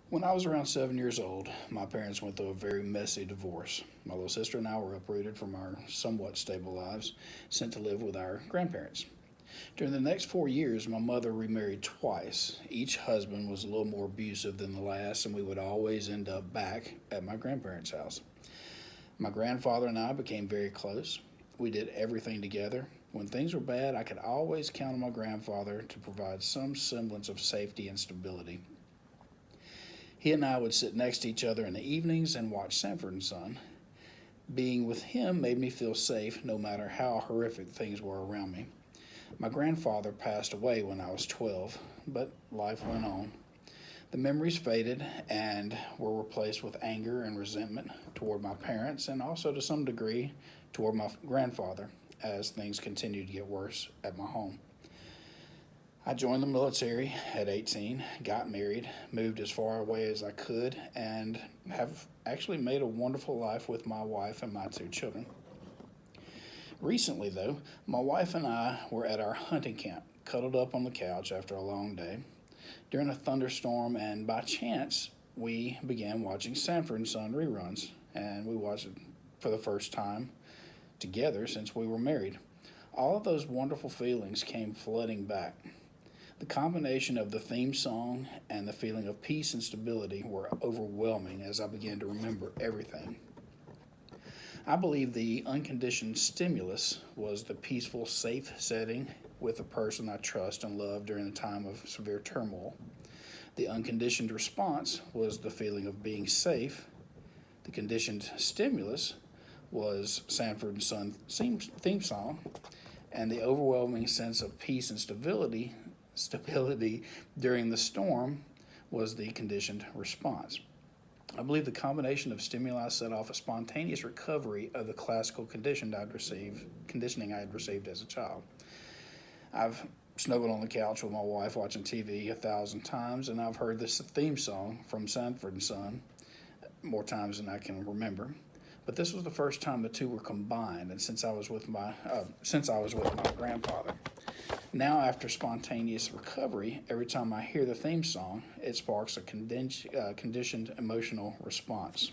When I was around 7 years old, my parents went through a very messy divorce. My little sister and I were uprooted from our somewhat stable lives, sent to live with our grandparents. During the next 4 years, my mother remarried twice. Each husband was a little more abusive than the last, and we would always end up back at my grandparents' house. My grandfather and I became very close. We did everything together. When things were bad, I could always count on my grandfather to provide some semblance of safety and stability. He and I would sit next to each other in the evenings and watch Sanford and Son. Being with him made me feel safe no matter how horrific things were around me. My grandfather passed away when I was 12, but life went on. The memories faded and were replaced with anger and resentment toward my parents and also to some degree toward my grandfather as things continued to get worse at my home. I joined the military at 18, got married, moved as far away as I could, and have actually made a wonderful life with my wife and my two children. Recently, though, my wife and I were at our hunting camp, cuddled up on the couch after a long day, during a thunderstorm, and by chance, we began watching Sanford and Son reruns, and we watched it for the first time together since we were married. All of those wonderful feelings came flooding back. The combination of the theme song and the feeling of peace and stability were overwhelming as I began to remember everything. I believe the unconditioned stimulus was the peaceful, safe setting with a person I trust and love during a time of severe turmoil. The unconditioned response was the feeling of being safe. The conditioned stimulus was Sanford and Son theme song, and the overwhelming sense of peace and stability during the storm was the conditioned response. I believe the combination of stimuli set off a spontaneous recovery of the classical conditioning I had received as a child. I've snuggled on the couch with my wife watching TV 1,000 times, and I've heard this theme song from Sanford and Son more times than I can remember. But this was the first time the two were combined, and since I was with my grandfather. Now, after spontaneous recovery, every time I hear the theme song, it sparks a conditioned emotional response.